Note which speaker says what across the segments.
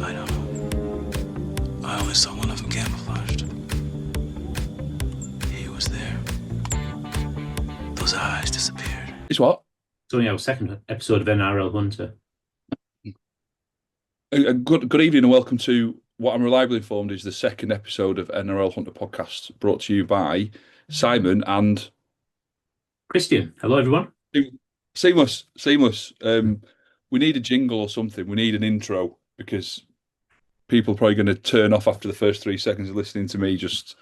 Speaker 1: I know. I only saw one of them camouflaged. He was there. Those eyes disappeared.
Speaker 2: It's what?
Speaker 3: It's only our second episode of NRL Hunter.
Speaker 2: Good evening and welcome to what I'm reliably informed is the second episode of NRL Hunter podcast, brought to you by Simon and
Speaker 3: Christian, hello everyone.
Speaker 2: Seamless. We need a jingle or something. We need an intro because people are probably going to turn off after the first 3 seconds of listening to me just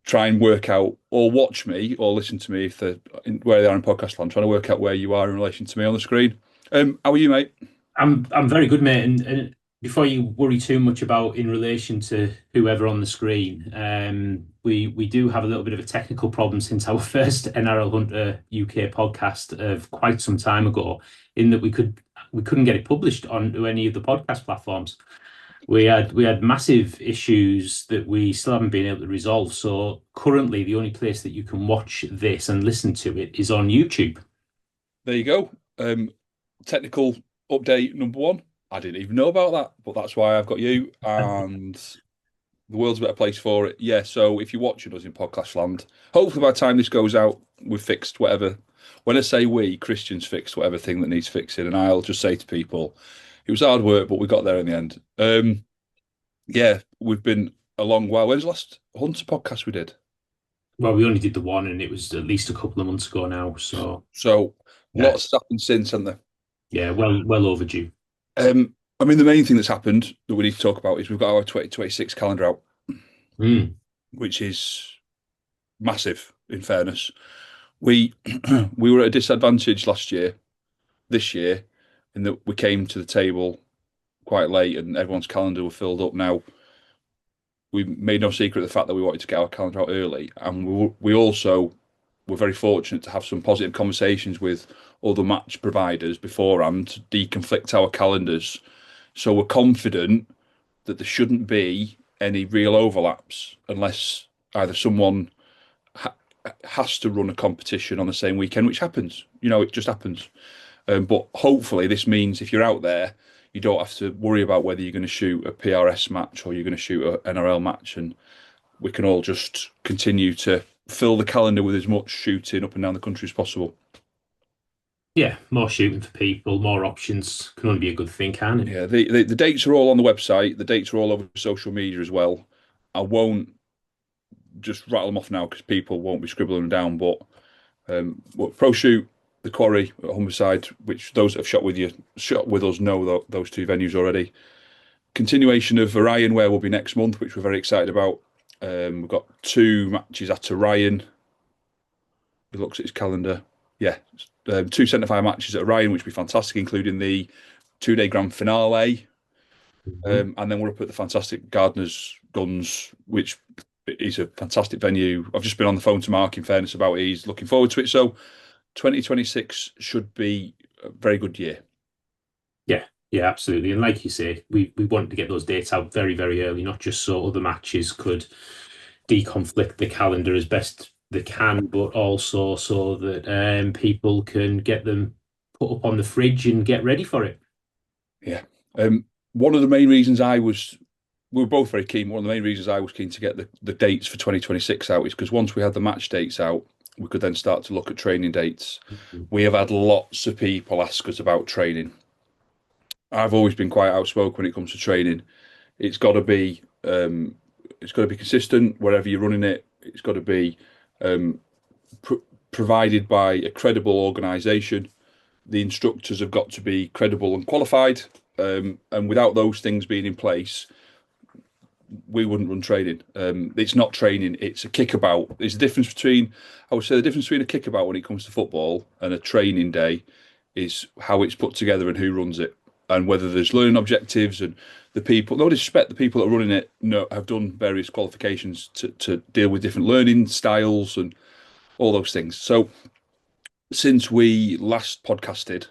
Speaker 2: try and work out or watch me or listen to me if they're where they are in podcast land, trying to work out where you are in relation to me on the screen. How are you, mate?
Speaker 3: I'm very good, mate. And before you worry too much about in relation to whoever on the screen, we do have a little bit of a technical problem since our first NRL Hunter UK podcast of quite some time ago, in that we couldn't get it published onto any of the podcast platforms. We had massive issues that we still haven't been able to resolve. So currently, the only place that you can watch this and listen to it is on YouTube.
Speaker 2: There you go. Technical update number one. I didn't even know about that, but that's why I've got you, and the world's a better place for it. Yeah, so if you're watching us in podcast land, hopefully by the time this goes out, we've fixed whatever. When I say we, Christian's fixed whatever thing that needs fixing, and I'll just say to people, it was hard work, but we got there in the end. Yeah, we've been a long while. When's the last Hunter podcast we did?
Speaker 3: Well, we only did the one, and it was at least a couple of months ago now. So
Speaker 2: Lots has happened since, hasn't there?
Speaker 3: Yeah, well overdue.
Speaker 2: I mean, the main thing that's happened that we need to talk about is we've got our 2026 calendar out, which is massive, in fairness. We were at a disadvantage last year, this year, in that we came to the table quite late and everyone's calendar were filled up. Now, we made no secret of the fact that we wanted to get our calendar out early, and we also were very fortunate to have some positive conversations with other match providers beforehand to deconflict our calendars. So we're confident that there shouldn't be any real overlaps unless either someone has to run a competition on the same weekend, which happens. It just happens. But hopefully this means if you're out there, you don't have to worry about whether you're going to shoot a PRS match or you're going to shoot an NRL match, and we can all just continue to fill the calendar with as much shooting up and down the country as possible.
Speaker 3: Yeah, more shooting for people, more options can only be a good thing, can it?
Speaker 2: Yeah, the dates are all on the website. The dates are all over social media as well. I won't just rattle them off now because people won't be scribbling them down. But Pro Shoot, the Quarry at Humberside, which those that have shot with us know those two venues already. Continuation of Orion, where we'll be next month, which we're very excited about. We've got 2 matches at Orion. He looks at his calendar. Yeah, 2 centre-fire matches at Orion, which will be fantastic, including the 2-day grand finale. And then we're up at the fantastic Gardeners Guns, which is a fantastic venue. I've just been on the phone to Mark, in fairness, about it. He's looking forward to it. So 2026 should be a very good year.
Speaker 3: Yeah, absolutely. And like you say, we wanted to get those dates out very, very early, not just so other matches could deconflict the calendar as best they can, but also so that people can get them put up on the fridge and get ready for it.
Speaker 2: Yeah. One of the main reasons we were both very keen. One of the main reasons I was keen to get the dates for 2026 out is because once we had the match dates out, we could then start to look at training dates. We have had lots of people ask us about training. I've always been quite outspoken when it comes to training. It's got to be consistent wherever you're running it. It's got to be provided by a credible organisation. The instructors have got to be credible and qualified. And without those things being in place, we wouldn't run training. It's not training, it's a kickabout. There's a difference between, I would say, the difference between a kickabout when it comes to football and a training day is how it's put together and who runs it, and whether there's learning objectives and the people. No disrespect, the people that are running it have done various qualifications to deal with different learning styles and all those things. So since we last podcasted,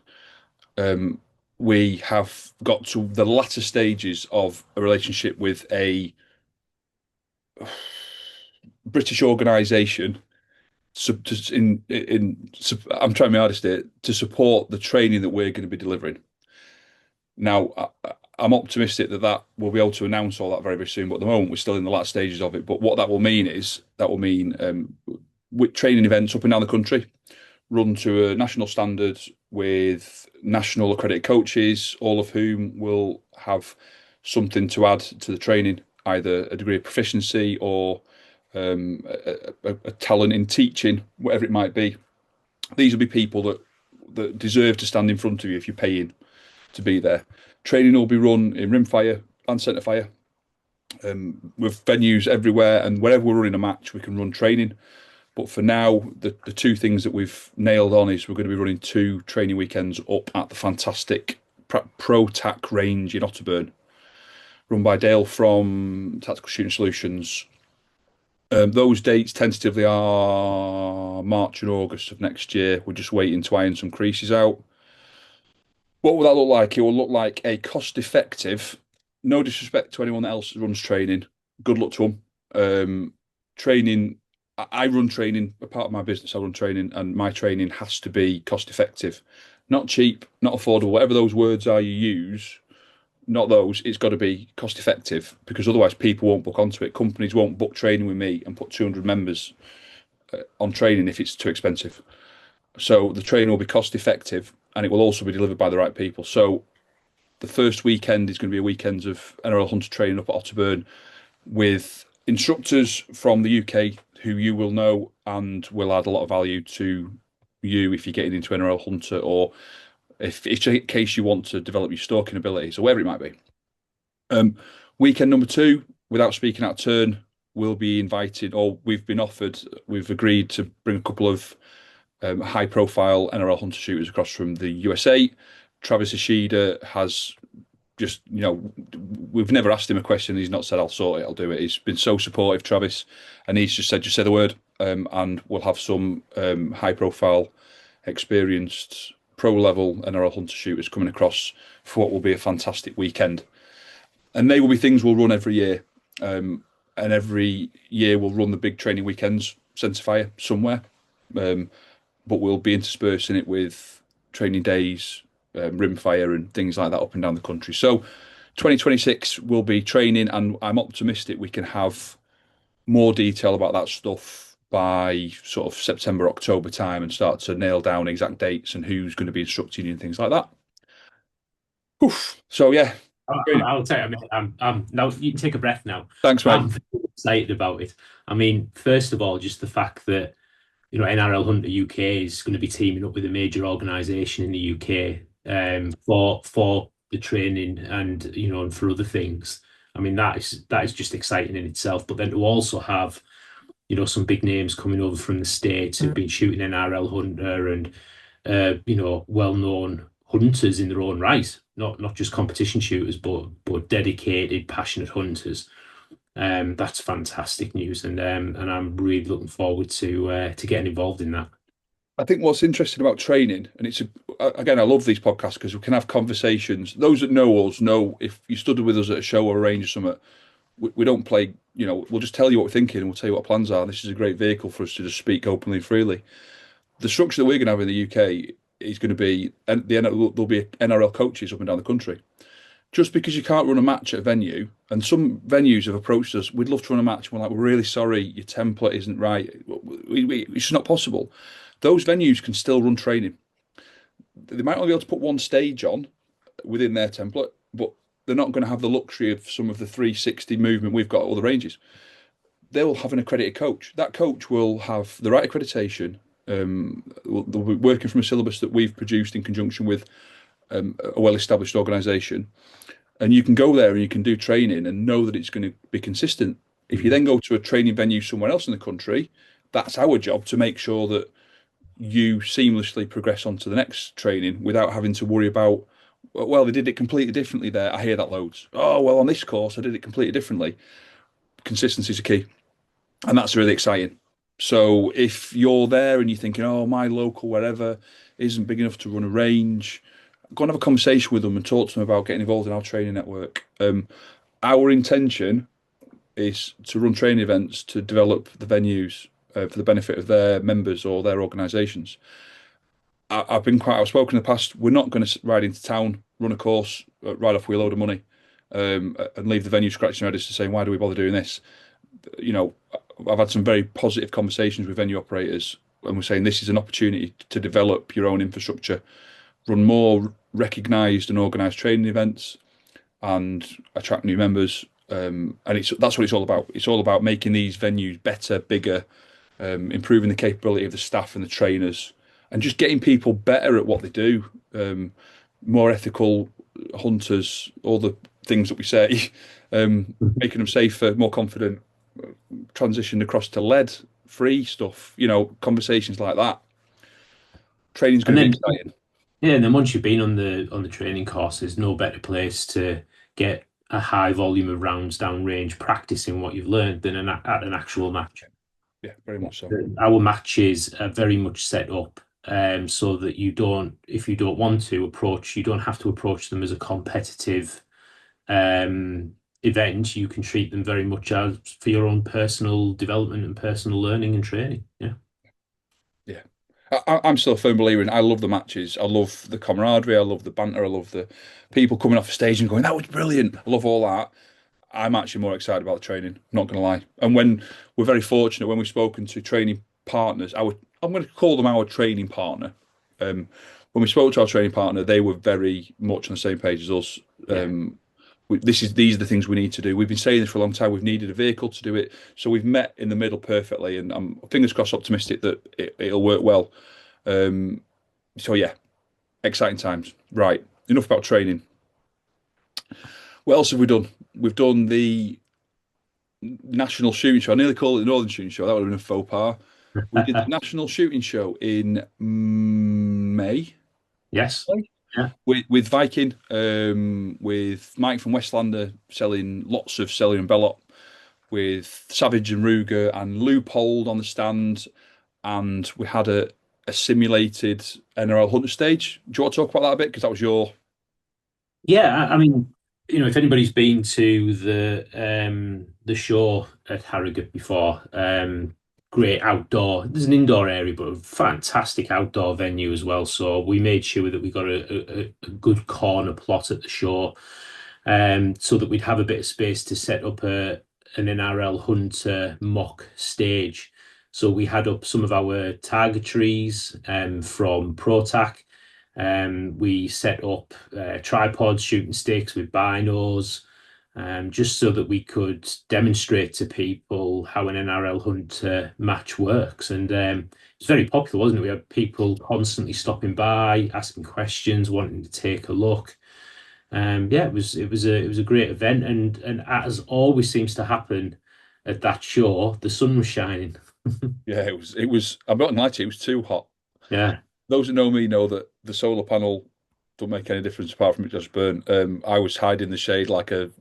Speaker 2: we have got to the latter stages of a relationship with a British organisation. I'm trying my hardest here to support the training that we're going to be delivering. Now, I'm optimistic that we'll be able to announce all that very, very soon. But at the moment, we're still in the last stages of it. But what that will mean is with training events up and down the country, run to a national standard with national accredited coaches, all of whom will have something to add to the training, either a degree of proficiency or a talent in teaching, whatever it might be. These will be people that deserve to stand in front of you if you're paying to be there. Training will be run in rimfire and centrefire, with venues everywhere, and wherever we're running a match, we can run training. But for now, the two things that we've nailed on is we're going to be running 2 training weekends up at the fantastic Pro-Tac range in Otterburn, run by Dale from Tactical Shooting Solutions. Those dates tentatively are March and August of next year. We're just waiting to iron some creases out. What will that look like? It will look like a cost-effective, no disrespect to anyone else that runs training, good luck to them. Training, I run training, a part of my business, I run training, and my training has to be cost-effective. Not cheap, not affordable, whatever those words are you use, not those, it's got to be cost-effective, because otherwise people won't book onto it. Companies won't book training with me and put 200 members on training if it's too expensive. So the training will be cost-effective, and it will also be delivered by the right people. So the first weekend is going to be a weekend of NRL Hunter training up at Otterburn with instructors from the UK who you will know and will add a lot of value to you if you're getting into NRL Hunter, or if it's in case you want to develop your stalking abilities or whatever it might be. Weekend number 2, without speaking out of turn, we'll be invited, or we've agreed to bring a couple of high-profile NRL Hunter shooters across from the USA. Travis Ishida has just, we've never asked him a question. He's not said, I'll sort it, I'll do it. He's been so supportive, Travis, and he's just said, just say the word, and we'll have some high-profile, experienced, pro-level NRL Hunter shooters coming across for what will be a fantastic weekend. And they will be things we'll run every year. And every year we'll run the big training weekends, centrefire, somewhere. But we'll be interspersing it with training days, rimfire and things like that up and down the country. So 2026 will be training, and I'm optimistic we can have more detail about that stuff by sort of September, October time, and start to nail down exact dates and who's going to be instructing you and things like that. Oof. So yeah.
Speaker 3: I'll tell you, I'm now you can take a breath now.
Speaker 2: Thanks, mate.
Speaker 3: I'm very excited about it. I mean, first of all, just the fact that NRL Hunter UK is going to be teaming up with a major organisation in the UK for the training and and for other things. I mean, that is just exciting in itself. But then to also have some big names coming over from the States who've been shooting NRL Hunter and well-known hunters in their own right, not just competition shooters, but dedicated, passionate hunters. That's fantastic news, and I'm really looking forward to getting involved in that.
Speaker 2: I think what's interesting about training, and again, I love these podcasts because we can have conversations. Those that know us know if you stood with us at a show or a range or something, we don't play. We'll just tell you what we're thinking and we'll tell you what our plans are. This is a great vehicle for us to just speak openly and freely. The structure that we're going to have in the UK is going to be there'll be NRL coaches up and down the country. Just because you can't run a match at a venue, and some venues have approached us, we'd love to run a match. We're like, we're really sorry, your template isn't right. It's just not possible. Those venues can still run training. They might only be able to put one stage on within their template, but they're not going to have the luxury of some of the 360 movement we've got at all the ranges. They'll have an accredited coach. That coach will have the right accreditation. They'll be working from a syllabus that we've produced in conjunction with a well-established organisation. And you can go there and you can do training and know that it's going to be consistent. If you then go to a training venue somewhere else in the country, that's our job to make sure that you seamlessly progress on to the next training without having to worry about, well, they did it completely differently there. I hear that loads. Oh, well, on this course, I did it completely differently. Consistency is a key. And that's really exciting. So if you're there and you're thinking, oh, my local wherever isn't big enough to run a range, go and have a conversation with them and talk to them about getting involved in our training network. Our intention is to run training events to develop the venues for the benefit of their members or their organisations. I've been quite outspoken in the past. We're not going to ride into town run a course right off with a load of money, and leave the venue scratching their heads to saying, why do we bother doing this? You know, I've had some very positive conversations with venue operators, and we're saying this is an opportunity to develop your own infrastructure, run more recognised and organised training events, and attract new members. And that's what it's all about. It's all about making these venues better, bigger, improving the capability of the staff and the trainers, and just getting people better at what they do. More ethical hunters, all the things that we say, making them safer, more confident, transitioned across to lead free stuff, conversations like that. Training's going to be exciting.
Speaker 3: Yeah, and then once you've been on the training course, there's no better place to get a high volume of rounds down range practicing what you've learned than at an actual match.
Speaker 2: Yeah, very much so.
Speaker 3: Our matches are very much set up so that if you don't want to approach, you don't have to approach them as a competitive event. You can treat them very much as for your own personal development and personal learning and training. Yeah.
Speaker 2: Yeah. I'm still a firm believer in. I love the matches. I love the camaraderie. I love the banter. I love the people coming off the stage and going, "That was brilliant." I love all that. I'm actually more excited about the training. Not going to lie. And when we're very fortunate, when we've spoken to training partners, I'm going to call them our training partner. When we spoke to our training partner, they were very much on the same page as us. These are the things we need to do. We've been saying this for a long time. We've needed a vehicle to do it, so we've met in the middle perfectly. And I'm fingers crossed optimistic that it'll work well. So yeah, exciting times. Right, enough about training. What else have we done? We've done the National Shooting Show. I nearly called it the Northern Shooting Show. That would have been a faux pas. We did the National Shooting Show in May.
Speaker 3: Yes. Yeah.
Speaker 2: With Viking, with Mike from Westlander selling lots of Cellier and Bellot, with Savage and Ruger and Loopold on the stand, and we had a simulated NRL Hunter stage. Do you want to talk about that a bit? Because that was your...
Speaker 3: Yeah, I mean, if anybody's been to the show at Harrogate before, great outdoor. There's an indoor area, but a fantastic outdoor venue as well. So we made sure that we got a good corner plot at the show, so that we'd have a bit of space to set up an NRL Hunter mock stage. So we had up some of our targetries from ProTac. We set up tripods, shooting sticks with binos, just so that we could demonstrate to people how an NRL Hunter match works. And it's very popular, wasn't it? We had people constantly stopping by, asking questions, wanting to take a look. Yeah, it was a great event, and as always seems to happen at that show, the sun was shining.
Speaker 2: Yeah, it was. I'm not gonna lie to you, it was too hot.
Speaker 3: Yeah.
Speaker 2: Those who know me know that the solar panel don't make any difference apart from it just burn. I was hiding in the shade like a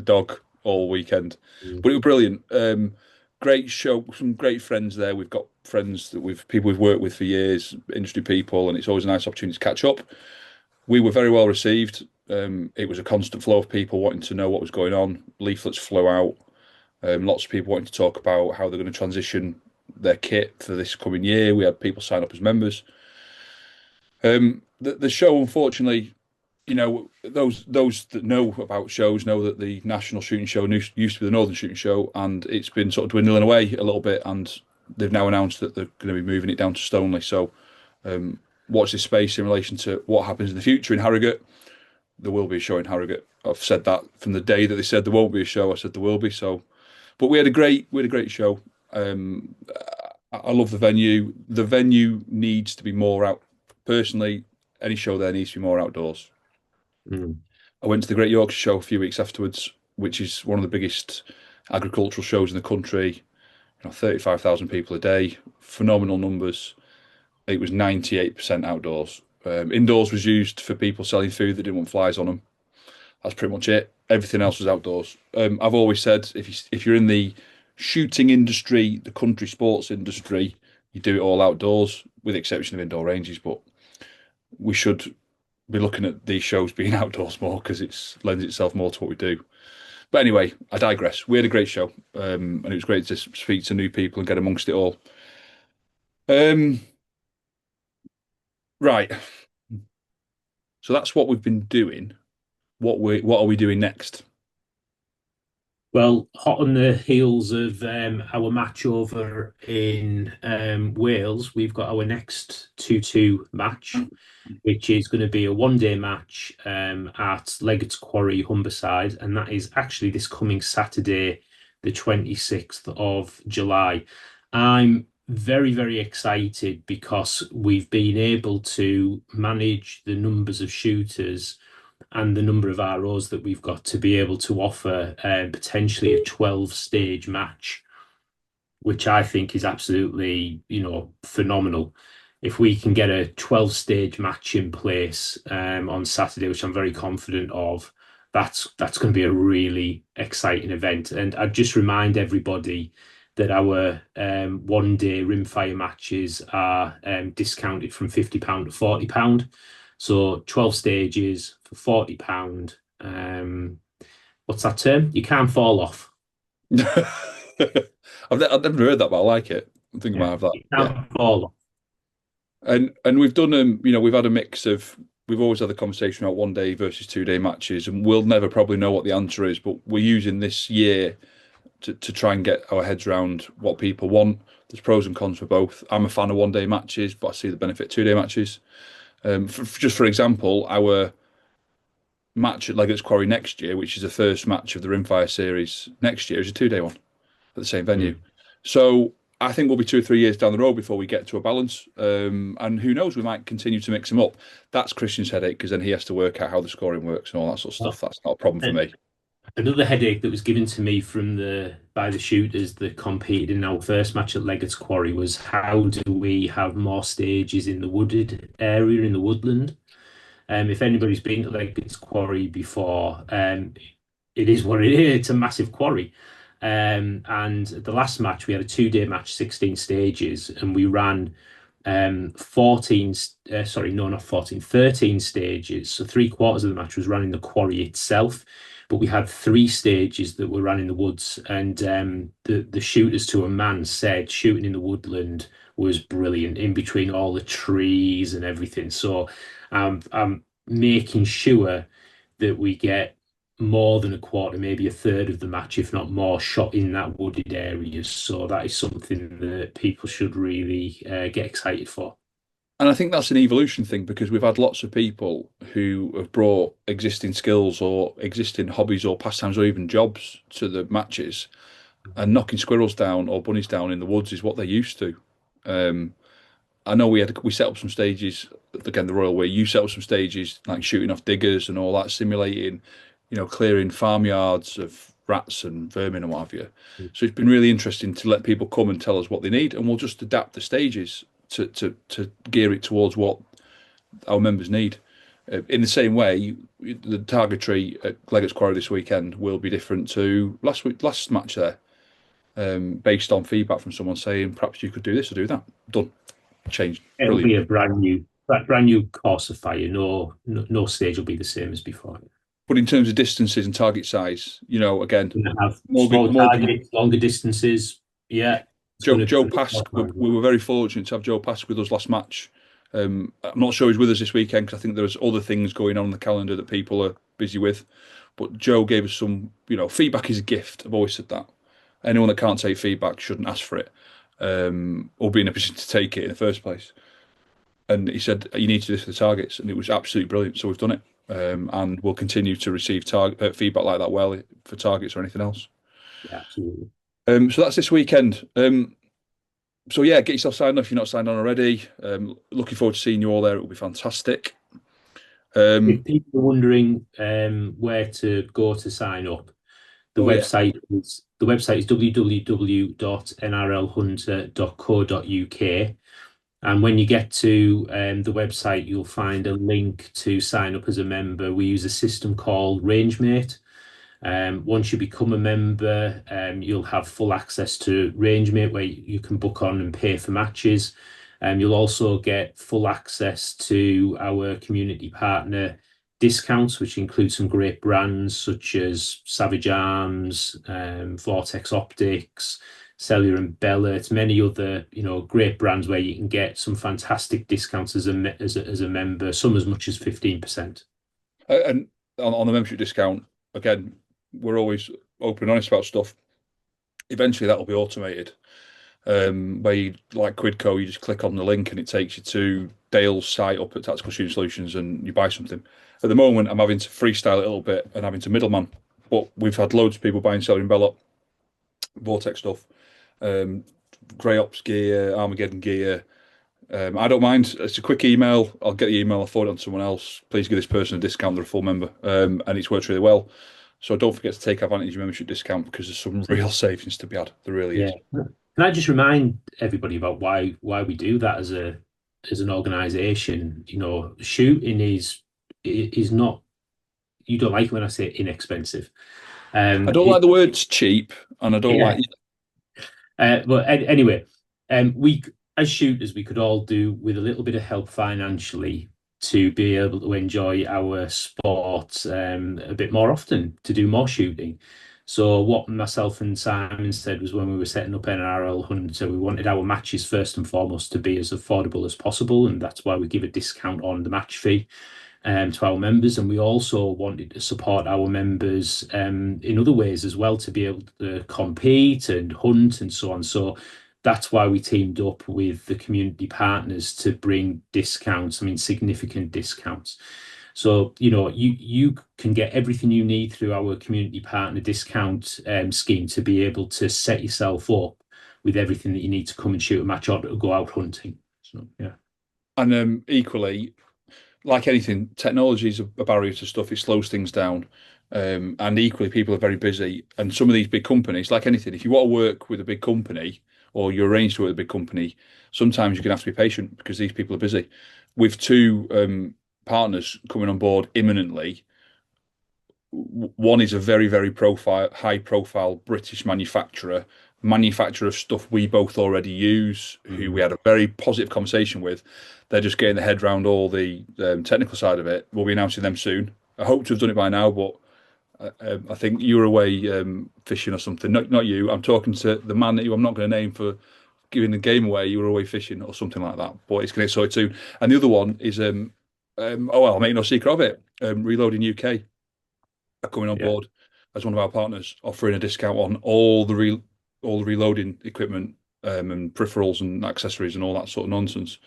Speaker 2: dog all weekend, but it was brilliant. Great show, some great friends there. We've got friends people we've worked with for years, industry people, and it's always a nice opportunity to catch up. We were very well received. It was a constant flow of people wanting to know what was going on. Leaflets flew out. Lots of people wanting to talk about how they're going to transition their kit for this coming year. We had people sign up as members. The show, unfortunately, those that know about shows know that the National Shooting Show used to be the Northern Shooting Show, and it's been sort of dwindling away a little bit, and they've now announced that they're going to be moving it down to Stoneleigh. So watch this space in relation to what happens in the future in Harrogate. There will be a show in Harrogate. I've said that from the day that they said there won't be a show. I said there will be. So, but we had a great show. I love the venue. The venue needs to be more out. Personally, any show there needs to be more outdoors. I went to the Great Yorkshire Show a few weeks afterwards, which is one of the biggest agricultural shows in the country. 35,000 people a day, phenomenal numbers. It was 98% outdoors. Indoors was used for people selling food that didn't want flies on them. That's pretty much it. Everything else was outdoors. I've always said if you're in the shooting industry, the country sports industry, you do it all outdoors, with the exception of indoor ranges. But we should be looking at these shows being outdoors more because it lends itself more to what we do. But anyway, I digress. We had a great show, and it was great to speak to new people and get amongst it all. Right. So that's what we've been doing. What are we doing next?
Speaker 3: Well, hot on the heels of our match over in Wales, we've got our next 2-2 match, which is going to be a one-day match at Legates Quarry, Humberside, and that is actually this coming Saturday, the 26th of July. I'm very, very excited because we've been able to manage the numbers of shooters and the number of ROs that we've got to be able to offer potentially a 12-stage match, which I think is absolutely, phenomenal. If we can get a 12-stage match in place on Saturday, which I'm very confident of, that's going to be a really exciting event. And I'd just remind everybody that our one-day rimfire matches are discounted from £50 to £40. So 12 stages for £40. What's that term? You can't fall off.
Speaker 2: I've never heard that, but I like it. I think I might have that.
Speaker 3: You can't fall off.
Speaker 2: And we've done we've had a mix of, we've always had the conversation about 1 day versus 2 day matches, and we'll never probably know what the answer is, but we're using this year to try and get our heads around what people want. There's pros and cons for both. I'm a fan of 1 day matches, but I see the benefit of 2 day matches. Just for example, our match at Legates Quarry next year, which is the first match of the Rimfire series next year, is a 2 day one at the same venue. So I think we'll be 2 or 3 years down the road before we get to a balance. And who knows, we might continue to mix them up. That's Christian's headache, because then he has to work out how the scoring works and all that sort of stuff. That's not a problem for me.
Speaker 3: Another headache that was given to me by the shooters that competed in our first match at Legates Quarry was, how do we have more stages in the wooded area, in the woodland? If anybody's been to Legates Quarry before, it is what it is. It's a massive quarry. And the last match, we had a 2 day match, 16 stages, and we ran 13 stages. So 3/4 of the match was run in the quarry itself, but we had 3 stages that were run in the woods. And the shooters to a man said shooting in the woodland was brilliant, in between all the trees and everything. So I'm making sure that we get more than a quarter, maybe a third of the match, if not more, shot in that wooded areas. So that is something that people should really get excited for.
Speaker 2: And I think that's an evolution thing, because we've had lots of people who have brought existing skills or existing hobbies or pastimes or even jobs to the matches, and knocking squirrels down or bunnies down in the woods is what they're used to. I know we set up some stages, again, the Royal Way. You set up some stages like shooting off diggers and all that, simulating, clearing farmyards of rats and vermin and what have you. So it's been really interesting to let people come and tell us what they need, and we'll just adapt the stages to gear it towards what our members need. In the same way, the targetry at Legates Quarry this weekend will be different to last match there, based on feedback from someone saying perhaps you could do this or do that. Done, changed.
Speaker 3: It'll be a brand new course of fire. No stage will be the same as before.
Speaker 2: But in terms of distances and target size, again,
Speaker 3: have more targets, longer distances. Yeah.
Speaker 2: Joe Pask, we were very fortunate to have Joe Pask with us last match. I'm not sure he's with us this weekend, because I think there's other things going on the calendar that people are busy with. But Joe gave us some, feedback is a gift. I've always said that. Anyone that can't take feedback shouldn't ask for it, or be in a position to take it in the first place. And he said, you need to do this for the targets. And it was absolutely brilliant. So we've done it. And we'll continue to receive feedback like that for targets or anything else.
Speaker 3: Yeah, absolutely.
Speaker 2: So that's this weekend. So yeah, get yourself signed up if you're not signed on already. Looking forward to seeing you all there. It will be fantastic.
Speaker 3: If people are wondering where to go to sign up, the website is www.nrlhunter.co.uk. And when you get to the website, you'll find a link to sign up as a member. We use a system called Rangemate. Once you become a member, you'll have full access to Rangemate, where you can book on and pay for matches. You'll also get full access to our community partner discounts, which include some great brands such as Savage Arms, Vortex Optics, Cellular and Bella, to many other, great brands where you can get some fantastic discounts as a member, some as much as 15%.
Speaker 2: And on the membership discount, again, we're always open and honest about stuff. Eventually, that'll be automated. Where you like Quidco, you just click on the link and it takes you to Dale's site up at Tactical Shooting Solutions and you buy something. At the moment, I'm having to freestyle it a little bit and having to middleman, but we've had loads of people buying Cellular and Bellot, Vortex stuff, Grey Ops gear, Armageddon gear. I don't mind. It's a quick email. I'll get the email. I'll forward it on to someone else. Please give this person a discount. They're a full member, and it's worked really well. So don't forget to take advantage of your membership discount because there's some real savings to be had. There really is.
Speaker 3: Can I just remind everybody about why we do that as an organisation? Shooting is not. You don't like it when I say inexpensive.
Speaker 2: I don't like the words cheap, and I don't like.
Speaker 3: But anyway, we as shooters we could all do with a little bit of help financially to be able to enjoy our sport a bit more often, to do more shooting. So what myself and Simon said was when we were setting up NRL Hunter, we wanted our matches first and foremost to be as affordable as possible, and that's why we give a discount on the match fee to our members. And we also wanted to support our members in other ways as well, to be able to compete and hunt and so on. So that's why we teamed up with the community partners to bring discounts, significant discounts. So, you can get everything you need through our community partner discount scheme to be able to set yourself up with everything that you need to come and shoot a match or to go out hunting. So, yeah.
Speaker 2: And equally, like anything, technology is a barrier to stuff. It slows things down. And equally, people are very busy. And some of these big companies, like anything, if you want to work with a big company or you arrange to work with a big company, sometimes you're going to have to be patient because these people are busy. With two partners coming on board imminently, one is a very, very high profile British manufacturer of stuff we both already use, who we had a very positive conversation with. They're just getting their head around all the technical side of it. We'll be announcing them soon. I hope to have done it by now, but I think you were away fishing or something. Not you. I'm talking to the man that I'm not going to name for giving the game away. You were away fishing or something like that. But it's going to get sorted soon. And the other one is, I'll make no secret of it. Reloading UK are coming on board as one of our partners, offering a discount on all the reloading equipment and peripherals and accessories and all that sort of nonsense.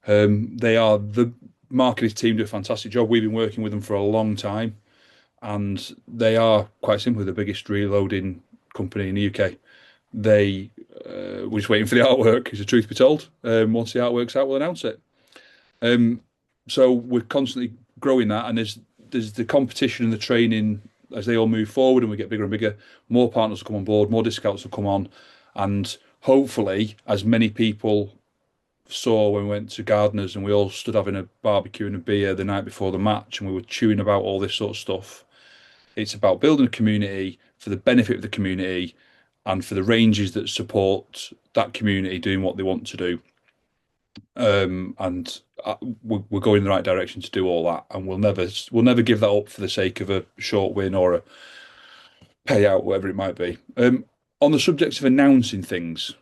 Speaker 2: They are the marketing team do a fantastic job. We've been working with them for a long time, and they are quite simply the biggest reloading company in the UK. We're just waiting for the artwork, is the truth be told. Once the artwork's out, we'll announce it. So we're constantly growing that, and there's the competition and the training as they all move forward and we get bigger and bigger. More partners will come on board, more discounts will come on, and hopefully, as many people saw when we went to Gardeners and we all stood having a barbecue and a beer the night before the match and we were chewing about all this sort of stuff. It's about building a community for the benefit of the community and for the ranges that support that community doing what they want to do. And we're going in the right direction to do all that, and we'll never give that up for the sake of a short win or a payout, whatever it might be. On the subject of announcing things,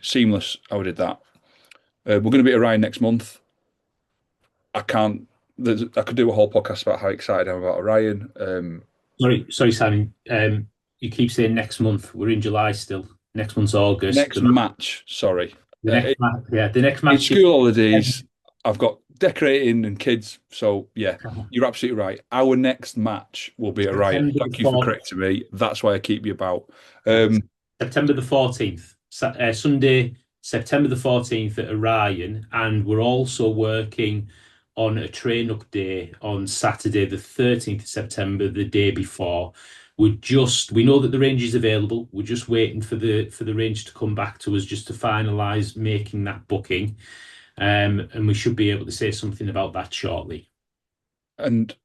Speaker 2: seamless how we did that. We're going to be at Orion next month. I could do a whole podcast about how excited I'm about Orion.
Speaker 3: Sorry, Simon. You keep saying next month. We're in July still. Next month's August.
Speaker 2: Next match, sorry.
Speaker 3: The next match.
Speaker 2: It's school holidays. I've got decorating and kids, so yeah, you're absolutely right. Our next match will be at Orion. Thank you for correcting me. That's why I keep you about.
Speaker 3: September the 14th, Sunday, September the 14th at Orion, and we're also working on a train-up day on Saturday the 13th of September, the day before. We know that the range is available. We're just waiting for the range to come back to us just to finalise making that booking. And we should be able to say something about that shortly. And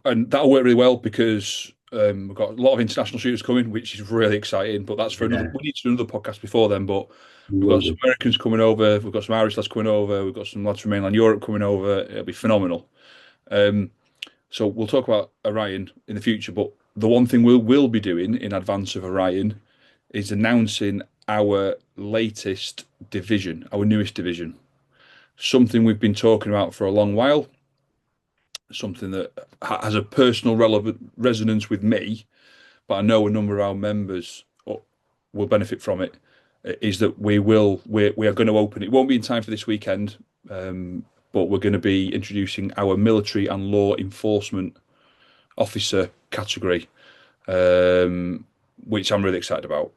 Speaker 2: that'll work really well because we've got a lot of international shooters coming, which is really exciting. But that's for another. We need to do another podcast before then. But we've got some Americans coming over. We've got some Irish lads coming over. We've got some lads from mainland Europe coming over. It'll be phenomenal. So we'll talk about Orion in the future. But the one thing we'll be doing in advance of Orion is announcing our latest division, our newest division. Something we've been talking about for a long while, something that has a personal resonance with me, but I know a number of our members will benefit from it, is that we are going to open, it won't be in time for this weekend, but we're going to be introducing our military and law enforcement officer category, which I'm really excited about.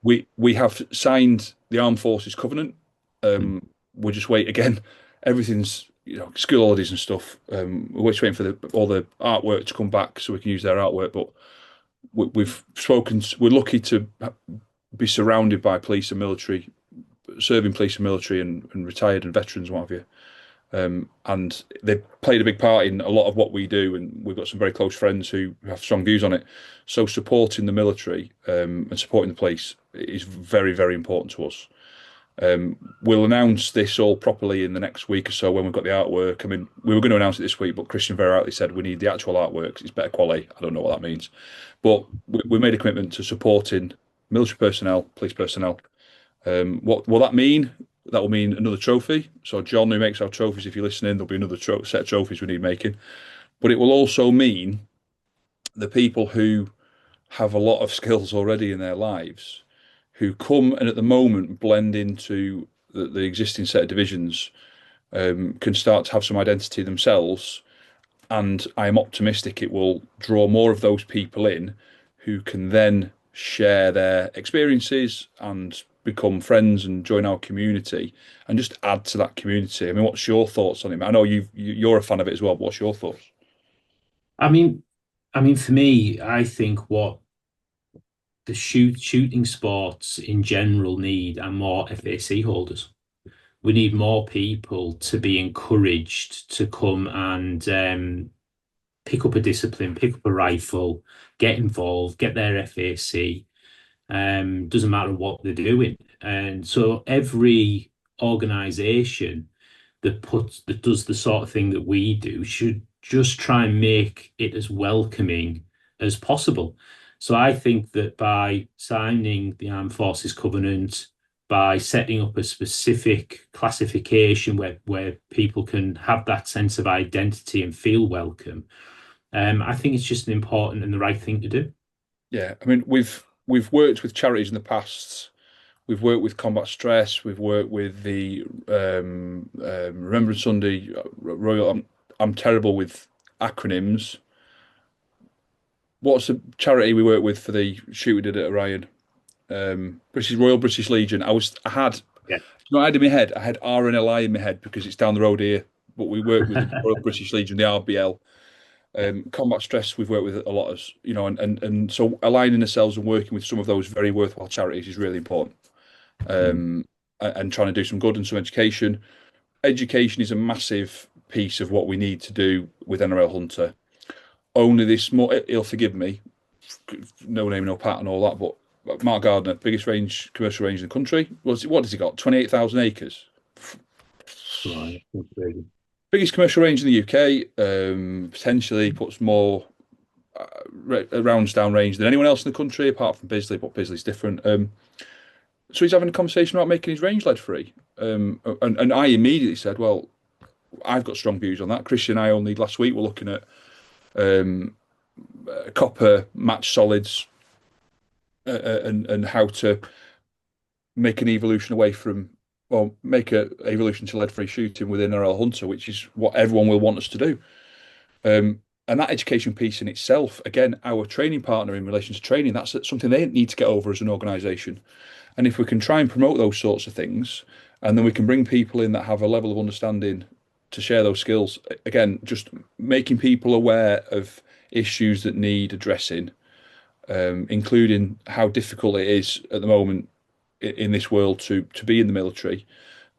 Speaker 2: We have signed the Armed Forces Covenant. We'll just wait again. Everything's, school holidays and stuff. We're just waiting for all the artwork to come back so we can use their artwork. But we've spoken. We're lucky to be surrounded by police and military, serving police and military, and retired and veterans, what have you. And they've played a big part in a lot of what we do, and we've got some very close friends who have strong views on it. So supporting the military and supporting the police is very, very important to us. We'll announce this all properly in the next week or so when we've got the artwork. I mean, we were going to announce it this week, but Christian very rightly said we need the actual artwork 'cause it's better quality. I don't know what that means, but we made a commitment to supporting military personnel, police personnel. What will that mean? That will mean another trophy. So John, who makes our trophies, if you're listening, there'll be another set of trophies we need making. But it will also mean the people who have a lot of skills already in their lives, who come and at the moment blend into the existing set of divisions, can start to have some identity themselves. And I am optimistic it will draw more of those people in who can then share their experiences and become friends and join our community and just add to that community. I mean, what's your thoughts on it? I know you're a fan of it as well. What's your thoughts?
Speaker 3: I mean, for me, I think what the shooting sports in general need are more FAC holders. We need more people to be encouraged to come and pick up a discipline, pick up a rifle, get involved, get their FAC. Doesn't matter what they're doing. And so every organization that does the sort of thing that we do should just try and make it as welcoming as possible. So I think that by signing the Armed Forces Covenant, by setting up a specific classification where people can have that sense of identity and feel welcome, I think it's just an important and the right thing to do.
Speaker 2: Yeah, I mean, we've worked with charities in the past. We've worked with Combat Stress. We've worked with the Remembrance Sunday Royal. I'm terrible with acronyms. What's the charity we worked with for the shoot we did at Orion? Royal British Legion. I had in my head. I had RNLI in my head because it's down the road here. But we worked with the Royal British Legion, the RBL. Combat Stress we've worked with a lot of, and so aligning ourselves and working with some of those very worthwhile charities is really important. And trying to do some good and some education. Education is a massive piece of what we need to do with NRL Hunter. Only this more, he'll forgive me, no name, no pat and all that, but Mark Gardner, biggest commercial range in the country. What has he got? 28,000 acres.
Speaker 3: Right.
Speaker 2: Biggest commercial range in the UK, potentially puts more rounds down range than anyone else in the country, apart from Bisley, but Bisley's different. So he's having a conversation about making his range lead free. And I immediately said, well, I've got strong views on that. Christian and I only last week were looking at copper match solids and how to make an evolution away from, well, make a evolution to lead-free shooting within NRL Hunter, which is what everyone will want us to do. And that education piece in itself, again, our training partner in relation to training, that's something they need to get over as an organisation. And if we can try and promote those sorts of things, and then we can bring people in that have a level of understanding to share those skills, again, just making people aware of issues that need addressing, including how difficult it is at the moment in this world to be in the military,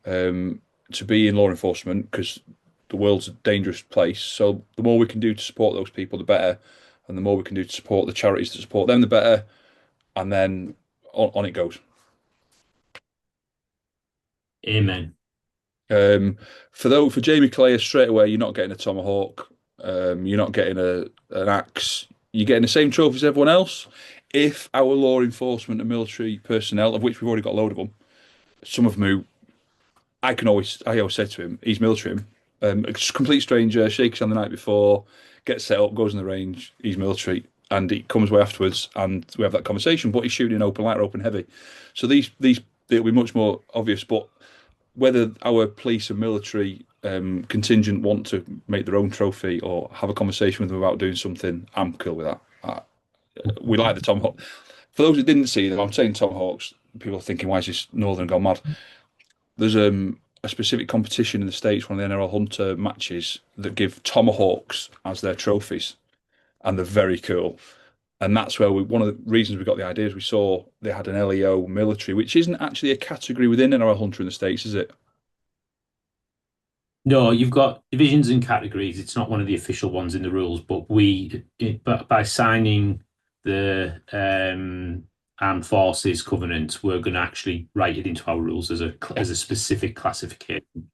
Speaker 2: to be in law enforcement, because the world's a dangerous place. So the more we can do to support those people, the better, and the more we can do to support the charities to support them, the better, and then on it goes.
Speaker 3: Amen.
Speaker 2: For Jamie Calais, straight away, you're not getting a tomahawk, you're not getting an axe, you're getting the same trophy as everyone else. if our law enforcement and military personnel, of which we've already got a load of them, some of them who I always say to him, he's military, a complete stranger, shakes on the night before, gets set up, goes in the range, he's military, and he comes away afterwards, and we have that conversation. But he's shooting in open light or open heavy, so these it'll be much more obvious. But whether our police and military contingent want to make their own trophy or have a conversation with them about doing something, I'm cool with that. We like the Tomahawk. For those who didn't see them, I'm saying Tomahawks. People are thinking, why is this Northern gone mad? There's a specific competition in the States, one of the NRL Hunter matches, that give Tomahawks as their trophies, and they're very cool. And that's where one of the reasons we got the idea is we saw they had an LEO military, which isn't actually a category within NRL Hunter in the States, is it?
Speaker 3: No, you've got divisions and categories. It's not one of the official ones in the rules, but by signing the Armed Forces Covenant, we're going to actually write it into our rules as a specific classification.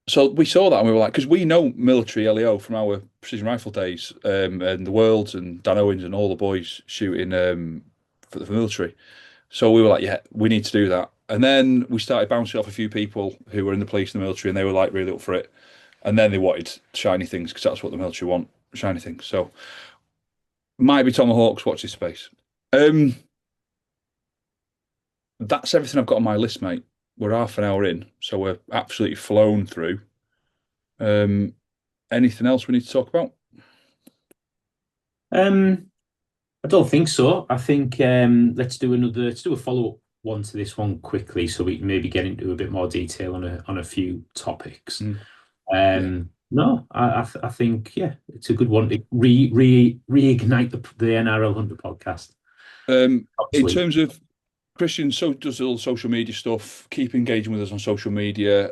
Speaker 2: So we saw that and we were like, because we know military LEO from our precision rifle days, and the Worlds and Dan Owens and all the boys shooting for the military. So we were like, yeah, we need to do that. And then we started bouncing off a few people who were in the police and the military, and they were like really up for it. And then they wanted shiny things because that's what the military want, shiny things. So might be Tomahawks. Watch this space. That's everything I've got on my list, mate. We're half an hour in, so we're absolutely flown through. Anything else we need to talk about?
Speaker 3: I don't think so. I think let's do a follow-up one to this one quickly, so we can maybe get into a bit more detail on a few topics. No, I think it's a good one to reignite the NRL Hunter podcast.
Speaker 2: In terms of Christian, so does all the social media stuff. Keep engaging with us on social media.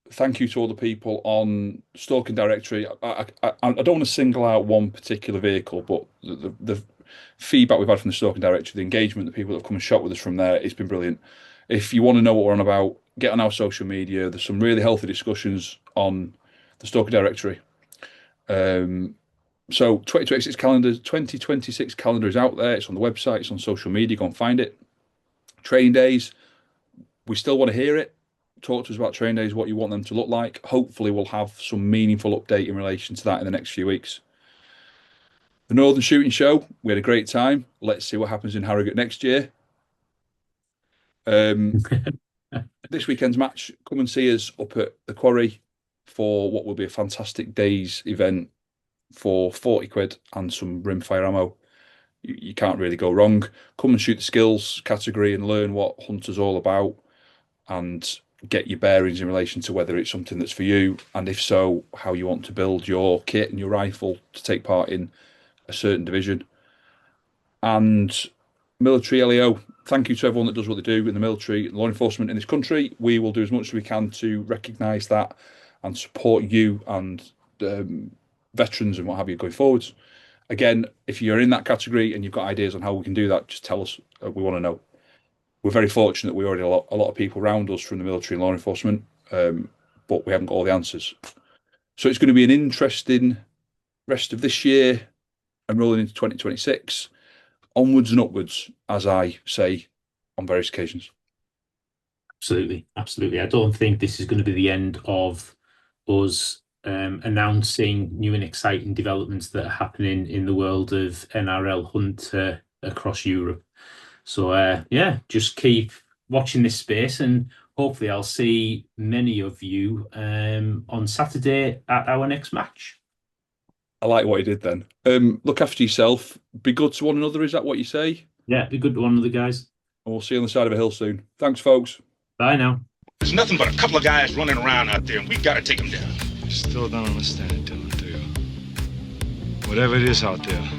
Speaker 2: Thank you to all the people on Stalking Directory. I don't want to single out one particular vehicle, but the feedback we've had from the Stalking Directory, the engagement, the people that have come and shot with us from there, it's been brilliant. If you want to know what we're on about, get on our social media. There's some really healthy discussions on the Stalking Directory. So 2026 calendar is out there. It's on the website. It's on social media. Go and find it. Training days. We still want to hear it. Talk to us about training days, what you want them to look like. Hopefully we'll have some meaningful update in relation to that in the next few weeks. The Northern Shooting Show, we had a great time. Let's see what happens in Harrogate next year. This weekend's match, come and see us up at the Quarry for what will be a fantastic day's event for 40 quid and some rimfire ammo. You can't really go wrong. Come and shoot the skills category and learn what Hunter's all about and get your bearings in relation to whether it's something that's for you, and if so, how you want to build your kit and your rifle to take part in a certain division. And military LEO, thank you to everyone that does what they do in the military and law enforcement in this country. We will do as much as we can to recognise that and support you and veterans and what have you going forwards. Again, if you're in that category and you've got ideas on how we can do that, just tell us. We want to know. We're very fortunate we already have a lot of people around us from the military and law enforcement, but we haven't got all the answers. So it's going to be an interesting rest of this year and rolling into 2026, onwards and upwards, as I say on various occasions.
Speaker 3: Absolutely. I don't think this is going to be the end of us announcing new and exciting developments that are happening in the world of NRL Hunter across Europe. So just keep watching this space, and hopefully I'll see many of you on Saturday at our next match.
Speaker 2: I like what you did then. Look after yourself. Be good to one another. Is that what you say?
Speaker 3: Yeah, be good to one another, guys.
Speaker 2: And we'll see you on the side of a hill soon. Thanks, folks.
Speaker 3: Bye now.
Speaker 1: There's nothing but a couple of guys running around out there, and we got to take them down.
Speaker 4: You still don't understand it, Dylan, do you? Whatever it is out there,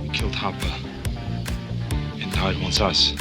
Speaker 4: we killed Hopper. And now it wants us.